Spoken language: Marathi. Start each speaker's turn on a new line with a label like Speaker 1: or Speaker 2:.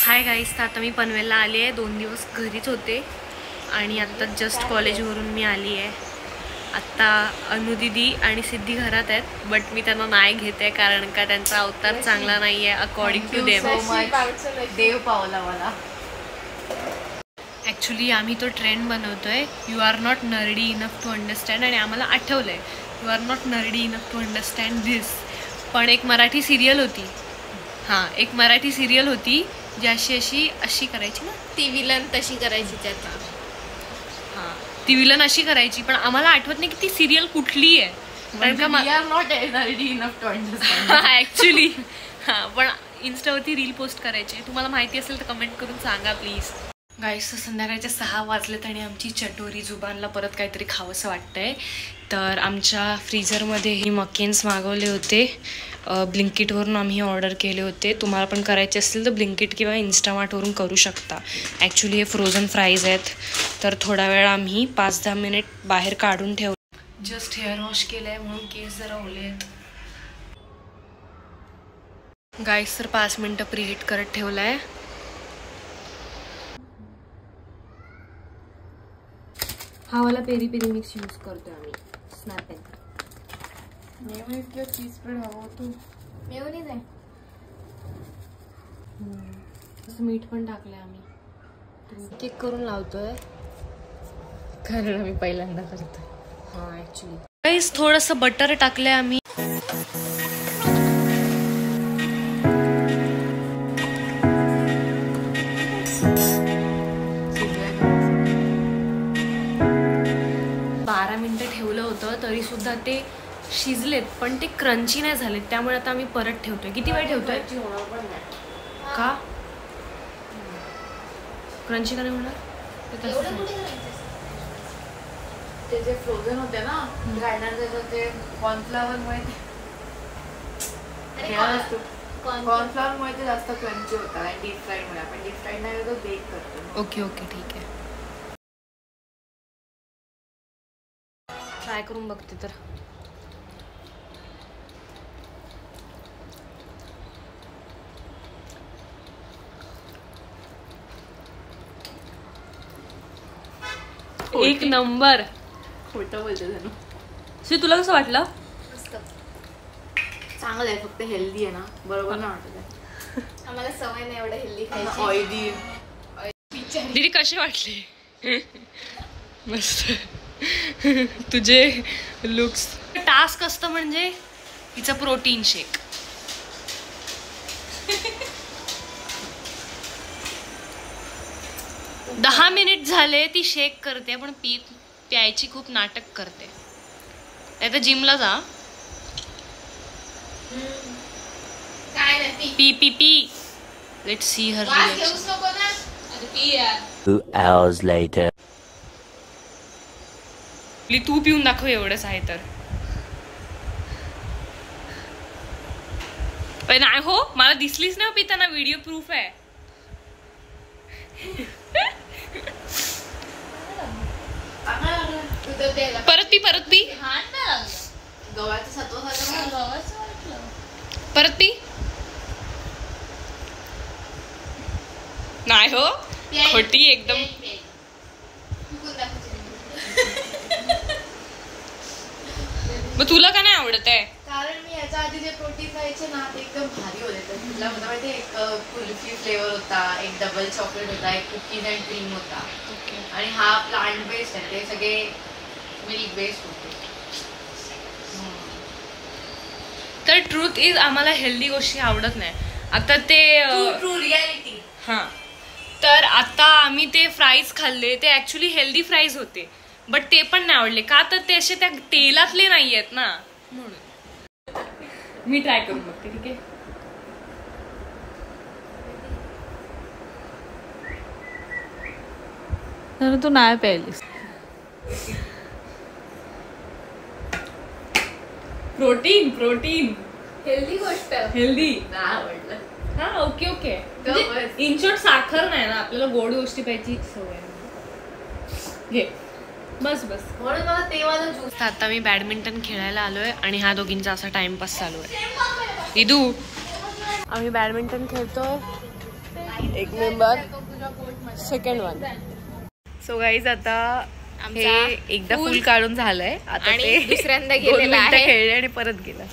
Speaker 1: हाय गाईस, तर आता मी पनवेलला आली आहे. 2 दिवस घरीच होते आणि आत्ता जस्ट कॉलेजवरून मी आली आहे. आत्ता अनुदीदी आणि सिद्धी घरात आहेत, बट मी त्यांना नाही घेते कारण का त्यांचा अवतार चांगला नाही आहे अकॉर्डिंग टू देम.
Speaker 2: देव पावला मला.
Speaker 1: ॲक्च्युली आम्ही तो ट्रेंड बनवतोय, you are not nerdy enough to understand, आणि आम्हाला आठवलं आहे you are not nerdy enough to understand this. पण एक मराठी सिरियल होती, एक मराठी सिरियल होती जी अशी करायची ना,
Speaker 2: ती विलन तशी करायची त्यात.
Speaker 1: ती विलन अशी करायची, पण आम्हाला आठवत नाही की ती सिरियल कुठली आहे. ॲक्च्युली पण इन्स्टावरती रील पोस्ट करायची. तुम्हाला माहिती असेल तर कमेंट करून सांगा प्लीज. गाईस, संध्याकाळचे 6 वाजलेत आणि आमची चटोरी जुबानला परत काहीतरी खावंसं वाटतंय. तर आमच्या फ्रीझरमध्ये ही मकेन्स मागवले होते, ब्लिंकिटवरून आम्ही ऑर्डर केले होते. तुम्हाला पण करायचे असतील तर ब्लिंकिट किंवा इन्स्टामार्टवरून करू शकता. ॲक्च्युली हे फ्रोझन फ्राईज आहेत. तर थोडा वेळ आम्ही 5-10 मिनिट बाहेर काढून ठेवलं. जस्ट हेअर वॉश केलं आहे म्हणून केस जरा ओले आहेत. गाईस, तर 5 मिनटं प्रीहीट करत ठेवलं आहे. हा वाला पेरी पेरी मिक्स यूज करतोय आम्ही. स्नॅप आहे.
Speaker 2: मेयोनीज किंवा चीज स्प्रेड हवं होतं. मेयोनीज आहे.
Speaker 1: मीठ पण टाकलंय आम्ही. केक करून लावतोय
Speaker 2: कारण आम्ही पहिल्यांदा करतोय.
Speaker 1: ॲक्च्युली गाईस, थोडंसं बटर टाकलंय आम्ही. ठेवलं होतं तरी सुद्धा ते शिजलेत, पण ते क्रंची नाही झालेत. त्यामुळे आता आम्ही परत ठेवतोय. किती वेळ ठेवतोय? का क्रंची का नाही होणार?
Speaker 2: ते जे फ्रोझन होते ना ग्राइंडर, ते कॉर्नफ्लॉवरमुळे कॉर्नफ्लॉवरमुळे ते जास्त क्रंची होतात. आणि डीप फ्राईडमुळे आपण डीप फ्राईड नाही तर बेक करतो.
Speaker 1: ओके ठीक आहे. ट्राय करून बघते तर. एक नंबर.
Speaker 2: खोटं बोलते जणू.
Speaker 1: तुला कसं वाटलं?
Speaker 2: चांगलं आहे, फक्त हेल्दी आहे ना. बरोबर ना वाटत. आम्हाला सवय नाही एवढं हेल्दी खायची. ऑइली.
Speaker 1: दीदी कसे वाटले? मस्त. तुझे लुक्स. टास्क असतं म्हणजे हिचं प्रोटीन शेक. दहा मिनिट झाले ती शेक करते, पण प्यायची खूप नाटक करते. नाही तर जिमला जा. P P P. Let's see her reaction.
Speaker 3: 2 hours later.
Speaker 1: तू पिऊन दाखव एवढंच आहे तर. नाही हो, मला दिसलीच नाही पिताना. व्हिडिओ प्रूफ आहे. परत पी. परत पी. नाही हो, खोटी एकदम. मग तुला का नाही आवडत आहे?
Speaker 2: कारण मी याच्या आधी जे प्रोटीन खायचे ना ते एकदम भारी होते. तुला माहिती, एक कुल्फी फ्लेवर होता, एक डबल चॉकलेट होता, एक कुकीज अँड क्रीम होता. आणि हा प्लांट बेस्ड आहे. ते सगळे मिल्क बेस्ड होते.
Speaker 1: तर ट्रूथ इज आम्हाला हेल्दी गोष्टी आवडत नाही. आता ते
Speaker 2: ट्रू रियालिटी.
Speaker 1: तर आता आम्ही ते फ्राईज खाल्ले, ते ऍक्च्युली हेल्दी फ्राईज होते, बट ते पण नाही आवडले. का तर ते असे त्या तेलातले नाही आहेत ना, म्हणून. मी ट्राय करून बघते. ठीक आहे.
Speaker 2: तर तू नाही प्यायलीस.
Speaker 1: प्रोटीन
Speaker 2: हेल्दी गोष्ट.
Speaker 1: हेल्दी
Speaker 2: नाही आवडलं.
Speaker 1: ओके. इन शॉर्ट साखर नाही ना, आपल्याला गोड गोष्टी प्यायची सवय. घे बस.
Speaker 2: म्हणून मला ते वाला ज्यूस.
Speaker 1: आता मी बॅडमिंटन खेळायला आलोय आणि हा दोघींचा असा टाइमपास चालू आहे. इदू, आम्ही बॅडमिंटन खेळतोय. एक member second one. So guys आता हे एकदा फुल काढून झालंय, आता ते
Speaker 2: दुसऱ्यांदा गेलेला आहे
Speaker 1: खेळले आणि परत गेला.